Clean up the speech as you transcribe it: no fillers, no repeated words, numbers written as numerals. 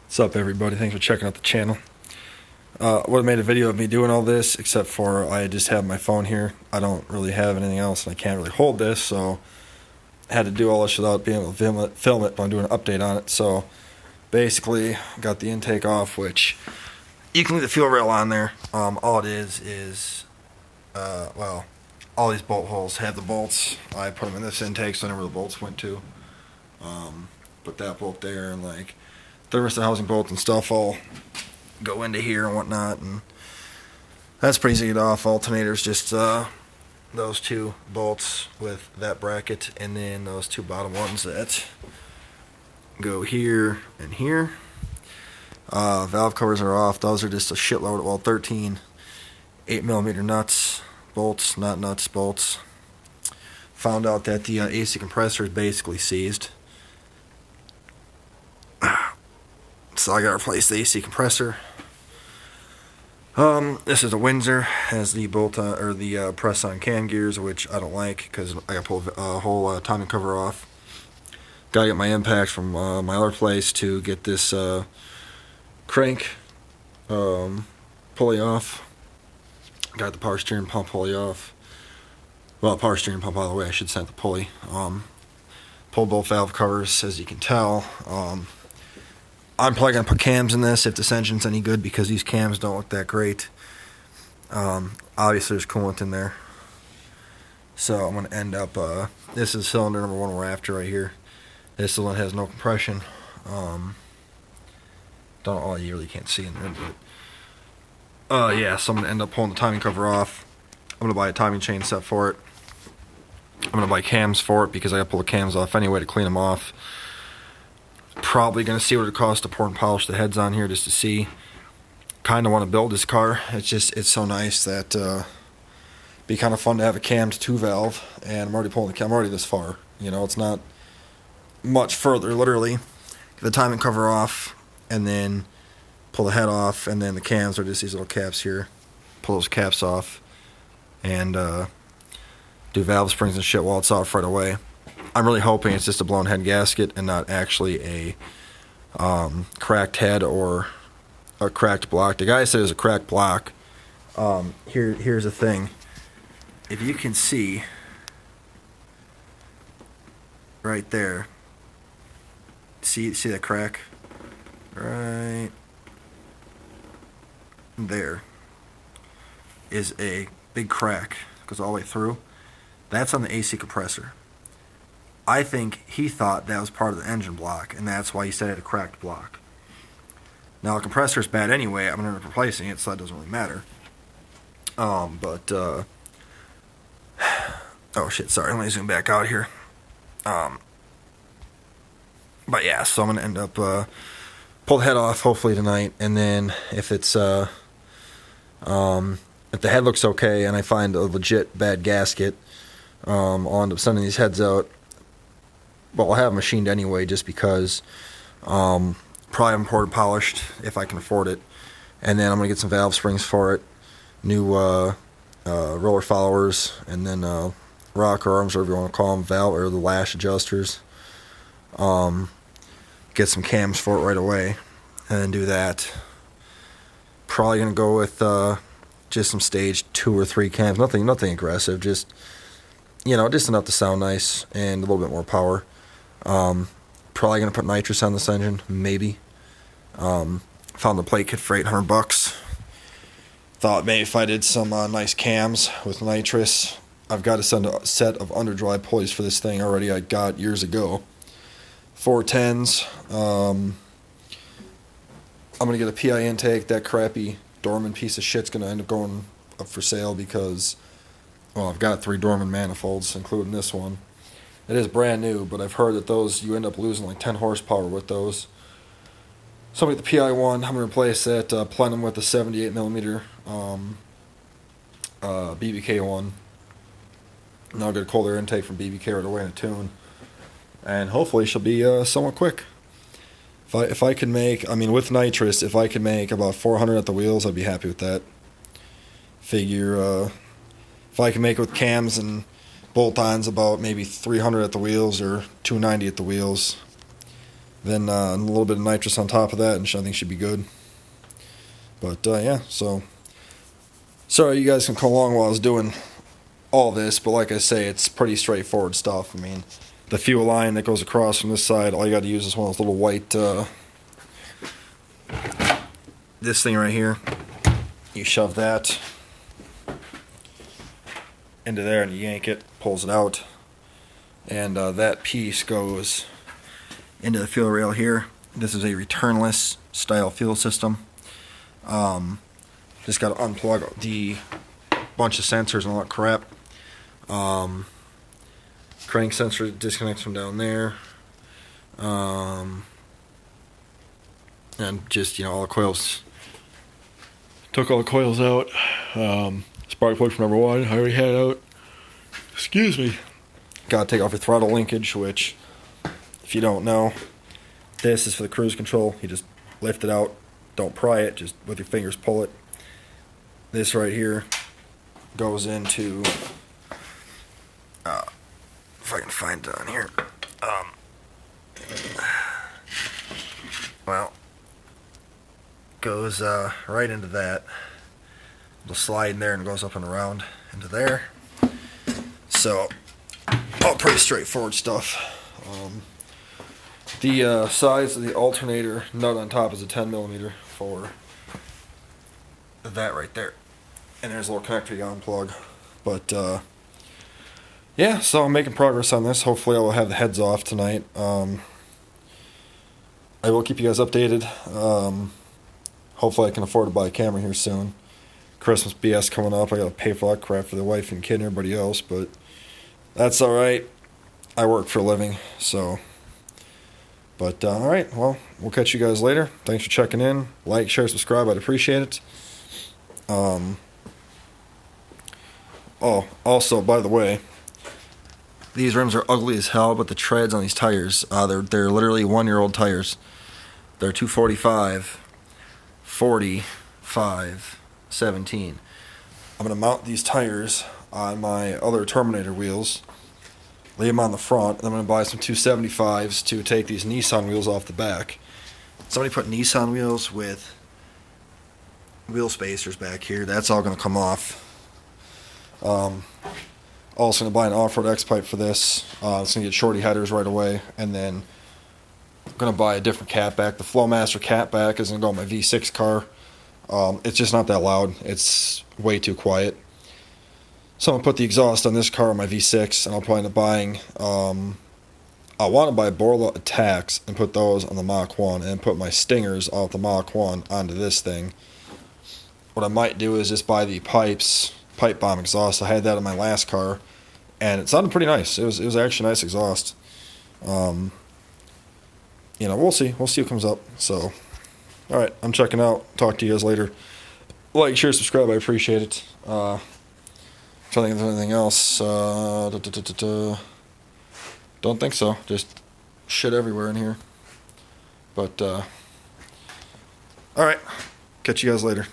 What's up, everybody? Thanks for checking out the channel. Would have made a video of me doing all this, except for I just have my phone here. I don't really have anything else, and I can't really hold this, so I had to do all this without being able to film it, but I'm doing an update on it. So basically, got the intake off, which you can leave the fuel rail on there. All it is well, all these bolt holes have the bolts. I put them in this intake, so I know where the bolts went to. Put that bolt there, and like the rest of the housing bolts and stuff all go into here and whatnot, and that's pretty easy to get off. Alternators, just those two bolts with that bracket, and then those two bottom ones that go here and here. Valve covers are off. Those are just a shitload. Well, 13 8mm nuts, bolts, not nuts, bolts. Found out that the AC compressor is basically seized. So I gotta replace the AC compressor. This is a Windsor, has the bolt on, or the press-on cam gears, which I don't like because I gotta pull a whole timing cover off. Gotta get my impact from my other place to get this crank pulley off. Got the power steering pump pulley off. Well, power steering pump out of the way, I should set the pulley. Pulled both valve covers, as you can tell. I'm probably going to put cams in this if this engine's any good, because these cams don't look that great. Obviously there's coolant in there. So I'm going to end up, this is cylinder number 1 we're after right here. This one has no compression. Don't know, you really can't see in there, but yeah, so I'm going to end up pulling the timing cover off. I'm going to buy a timing chain set for it. I'm going to buy cams for it because I got to pull the cams off anyway to clean them off. Probably going to see what it costs to pour and polish the heads on here just to see. Kind of want to build this car. It's so nice that be kind of fun to have a cammed 2-valve, and I'm already pulling the cam. I'm already this far. You know, it's not much further, literally. Get the timing cover off, and then pull the head off, and then the cams are just these little caps here. Pull those caps off, and do valve springs and shit while it's off right away. I'm really hoping it's just a blown head gasket and not actually a cracked head or a cracked block. The guy said it was a cracked block. Here's the thing. If you can see right there, see that crack? Right there is a big crack. Goes all the way through. That's on the AC compressor. I think he thought that was part of the engine block, and that's why he said it had a cracked block. Now, the compressor's bad anyway. I'm going to end up replacing it, so that doesn't really matter. Oh shit, sorry. Let me zoom back out here. But yeah, so I'm going to end up pull the head off hopefully tonight, and then if it's if the head looks okay and I find a legit bad gasket, I'll end up sending these heads out. Well, I'll have them machined anyway, just because probably have them poured and polished if I can afford it. And then I'm going to get some valve springs for it, new roller followers, and then rocker arms, whatever you want to call them, valve or the lash adjusters. Get some cams for it right away, and then do that. Probably going to go with just some stage 2 or 3 cams, nothing aggressive, just, you know, just enough to sound nice and a little bit more power. Probably gonna put nitrous on this engine, maybe. Found the plate kit for $800. Thought maybe if I did some nice cams with nitrous. I've got a set of underdrive pulleys for this thing already. I got years ago. 410s. I'm gonna get a PI intake. That crappy Dorman piece of shit's gonna end up going up for sale because, well, I've got 3 Dorman manifolds, including this one. It is brand new, but I've heard that those, you end up losing like 10 horsepower with those. So I'm going to get the PI one. I'm going to replace that plenum with the 78mm BBK one. And I'll get a cold air intake from BBK right away in a tune. And hopefully she'll be somewhat quick. If I can make, I mean with nitrous, if I could make about 400 at the wheels, I'd be happy with that. Figure, if I can make it with cams and bolt-ons about maybe 300 at the wheels or 290 at the wheels, Then a little bit of nitrous on top of that, and I think should be good. But yeah, so sorry you guys can come along while I was doing all this, but like I say, it's pretty straightforward stuff. I mean, the fuel line that goes across from this side, all you got to use is one of those little white, this thing right here. You shove that into there and you yank it, pulls it out, and that piece goes into the fuel rail here. This is a returnless style fuel system. Just got to unplug the bunch of sensors and all that crap. Crank sensor disconnects from down there. And just, all the coils. Took all the coils out. Spark plug from number 1, I already had out. Excuse me. Got to take off your throttle linkage, which, if you don't know, this is for the cruise control. You just lift it out, don't pry it, just with your fingers pull it. This right here goes into, if I can find it on here, well, goes right into that. It'll slide in there and goes up and around into there. So, all pretty straightforward stuff. The size of the alternator nut on top is a 10mm for that right there. And there's a little connector you unplug. But, yeah, so I'm making progress on this. Hopefully I will have the heads off tonight. I will keep you guys updated. Hopefully I can afford to buy a camera here soon. Christmas BS coming up. I gotta pay for that crap for the wife and kid and everybody else, but that's alright. I work for a living, so. But, alright, well, we'll catch you guys later. Thanks for checking in. Like, share, subscribe. I'd appreciate it. Oh, also, by the way, these rims are ugly as hell, but the treads on these tires, they're literally 1-year-old tires. They're 245, 40, 5, 17. I'm going to mount these tires on my other Terminator wheels, leave them on the front, and I'm going to buy some 275s to take these Nissan wheels off the back. Somebody put Nissan wheels with wheel spacers back here. That's all going to come off. Also going to buy an off-road X-pipe for this. It's going to get shorty headers right away, and then I'm going to buy a different catback. The Flowmaster catback is going to go on my V6 car. It's just not that loud. It's way too quiet. So I'm going to put the exhaust on this car on my V6, and I'll probably end up buying, I want to buy Borla Attacks and put those on the Mach 1, and put my Stingers off the Mach 1 onto this thing. What I might do is just buy the pipe bomb exhaust. I had that in my last car, and it sounded pretty nice. It was actually nice exhaust. We'll see. We'll see what comes up. So, all right, I'm checking out. Talk to you guys later. Like, share, subscribe. I appreciate it. Trying to think of anything else. Don't think so. Just shit everywhere in here. But, all right. Catch you guys later.